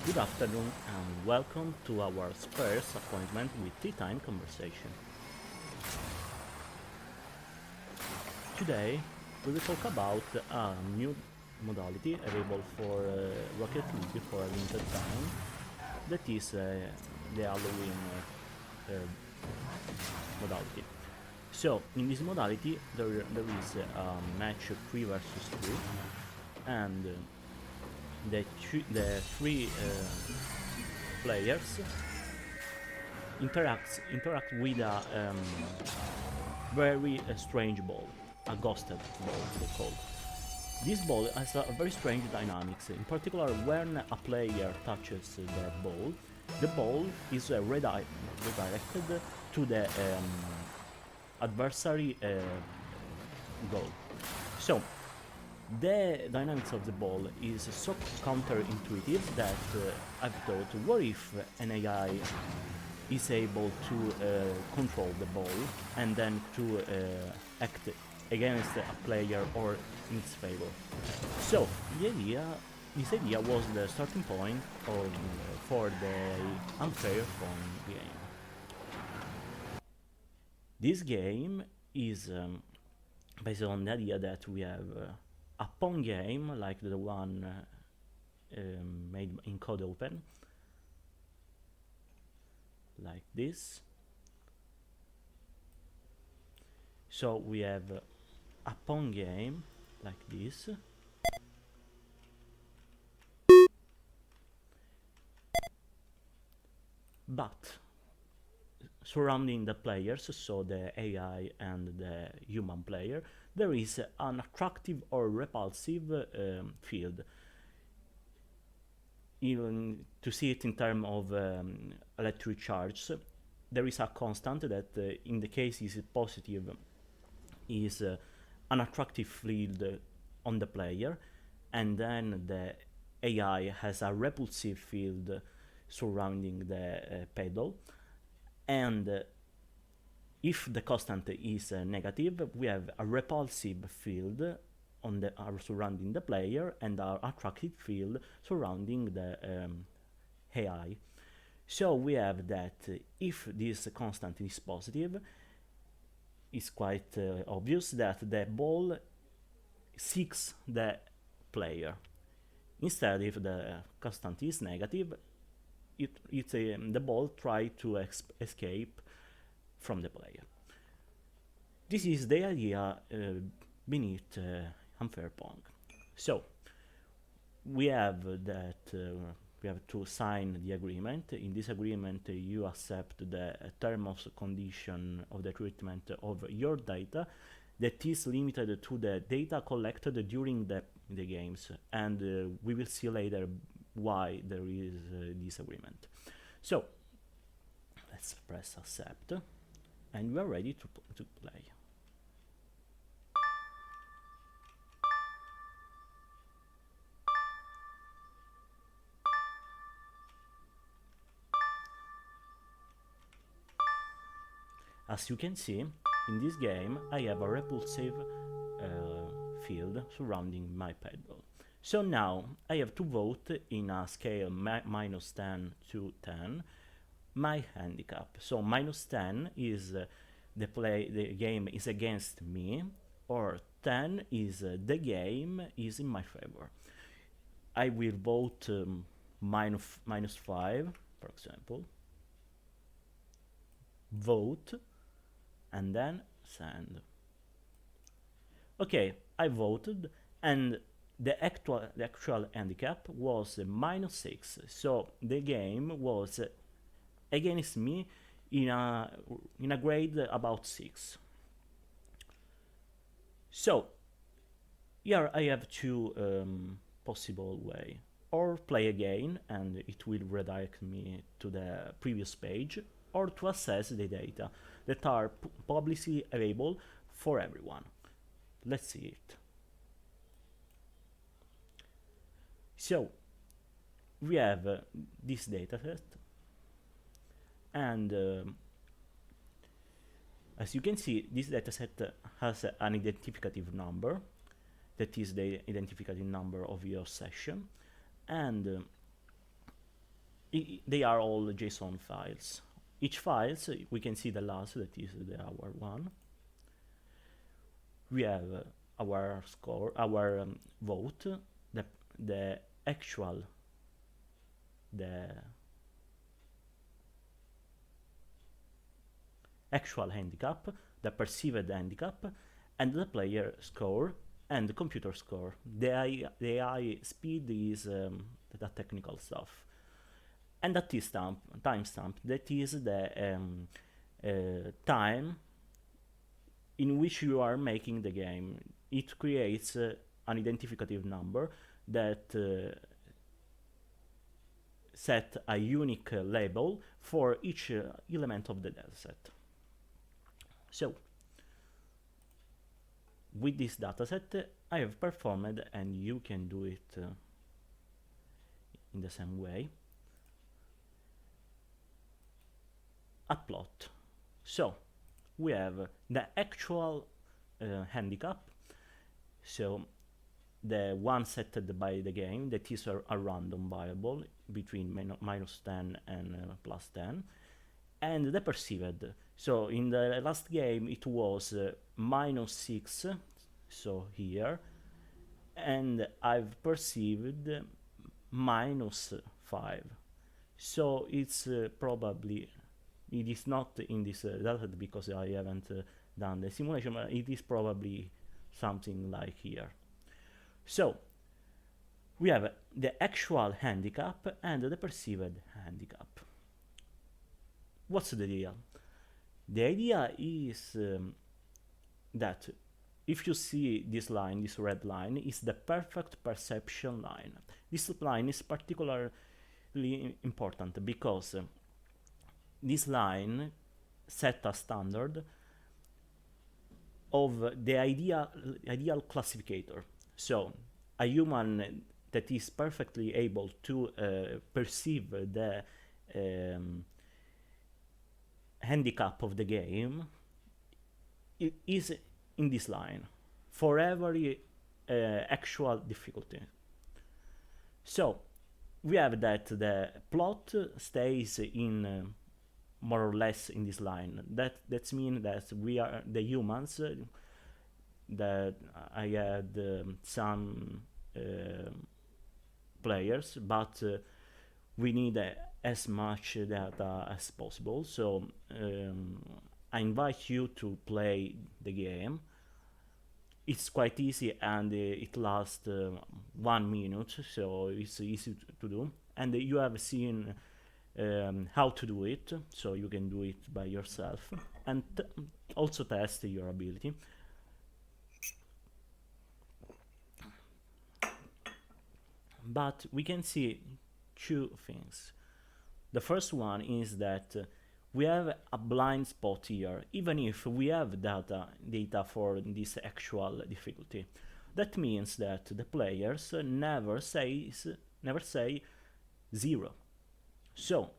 Good afternoon and welcome to our first appointment with Tea Time Conversation. Today we will talk about a new modality available for Rocket League for a limited time, that is the Halloween modality. So in this modality there is a match 3 versus 3 and the three players interact with a very strange ball, a ghosted ball they call. This ball has a very strange dynamics. In particular, when a player touches the ball is redirected to the adversary goal. So the dynamics of the ball is so counterintuitive that I've thought, what if an AI is able to control the ball and then to act against a player or in its favor? So this idea was the starting point for the unfair phone game. This game is based on the idea that we have a pawn game like the one made in Code Open, like this. So we have a pawn game like this, but surrounding the players, so the AI and the human player, there is an attractive or repulsive field. Even to see it in terms of electric charge, there is a constant that in the case is positive is an attractive field on the player, and then the AI has a repulsive field surrounding the pedal, and if the constant is negative, we have a repulsive field on the surrounding the player and our attractive field surrounding the AI. So we have that if this constant is positive, it's quite obvious that the ball seeks the player. Instead, if the constant is negative, the ball tries to escape from the player. This is the idea beneath unfair pong. So we have we have to sign the agreement. In this agreement, you accept the terms and condition of the treatment of your data that is limited to the data collected during the games, and we will see later why there is this agreement. So let's press accept, and we are ready to play. As you can see, in this game I have a repulsive field surrounding my pedal. So now I have to vote in a scale minus 10 to 10 my handicap. So minus 10 is the game is against me, or 10 is the game is in my favor. I will vote minus 5, for example. Vote and then send. Okay, I voted, and the actual handicap was minus 6, so the game was against me in a grade about 6. So here I have two possible way: or play again and it will redirect me to the previous page, or to access the data that are publicly available for everyone. Let's see it. So we have this dataset, and as you can see, this dataset has an identificative number, that is the identificative number of your session, and they are all JSON files. Each files, we can see the last, that is our one. We have our score, our vote, the actual, the actual handicap, the perceived handicap, and the player score and the computer score. The AI speed is the technical stuff. And that is timestamp, that is the time in which you are making the game. It creates an identificative number that set a unique label for each element of the dataset. So, with this dataset, I have performed, and you can do it in the same way, a plot. So, we have the actual handicap, so the one set by the game, that is a random variable between -10 and +10, and the perceived. So in the last game it was -6, so here, and I've perceived -5. So it's probably, it is not in this data because I haven't done the simulation, but it is probably something like here. So we have the actual handicap and the perceived handicap. What's the deal? The idea is that if you see this line, this red line, is the perfect perception line. This line is particularly important because this line set a standard of the ideal classificator. So a human that is perfectly able to perceive the handicap of the game is in this line for every actual difficulty. So we have that the plot stays in more or less in this line. That means that we are the humans. That I had some players, but we need as much data as possible. So I invite you to play the game. It's quite easy, and it lasts 1 minute, so it's easy to do. And you have seen how to do it, so you can do it by yourself and also test your ability. But we can see two things. The first one is that we have a blind spot here, even if we have data for this actual difficulty. That means that the players never say 0. So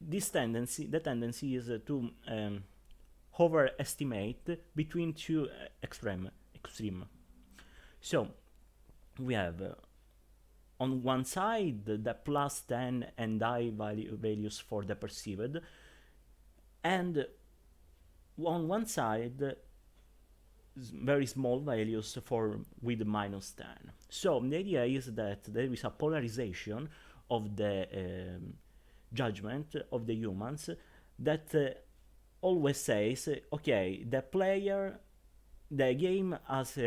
the tendency is to overestimate between two extreme. So we have on one side the +10 and high values for the perceived, and on one side very small values for with -10. So the idea is that there is a polarization of the judgment of the humans that always says, okay, the game has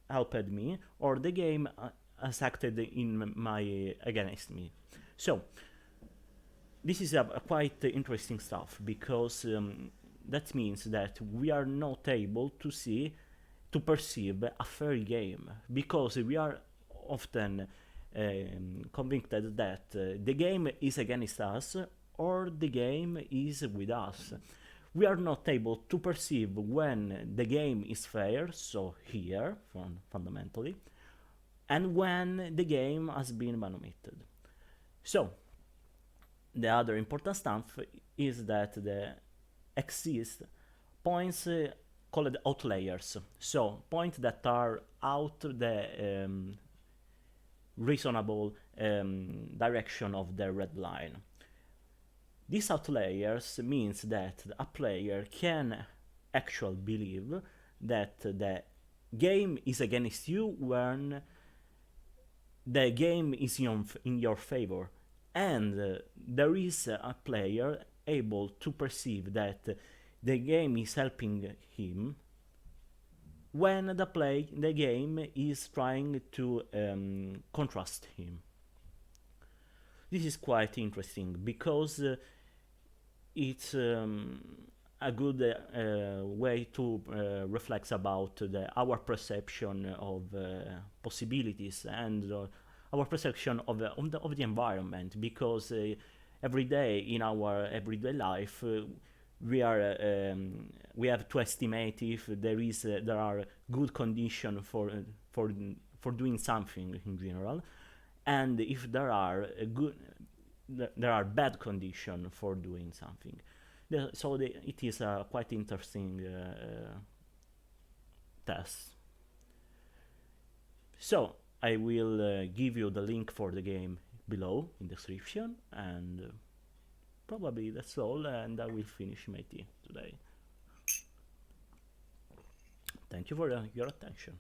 helped me, or the game has acted against me. So this is a quite interesting stuff, because that means that we are not able to perceive a fair game, because we are often convinced that the game is against us or the game is with us. We are not able to perceive when the game is fair, so here, fundamentally, and when the game has been manumitted. So the other important stuff is that there exist points called outliers, so points that are out the reasonable direction of the red line. These outliers means that a player can actually believe that the game is against you when the game is in your favor, and there is a player able to perceive that the game is helping him when the game is trying to contrast him. This is quite interesting because it's a good way to reflect about our perception of possibilities and our perception of the environment, because every day in our everyday life we have to estimate if there are good conditions for doing something in general, and if there are bad conditions for doing something. It is a quite interesting test. So I will give you the link for the game below in the description, and probably that's all, and I will finish my tea today. Thank you for your attention.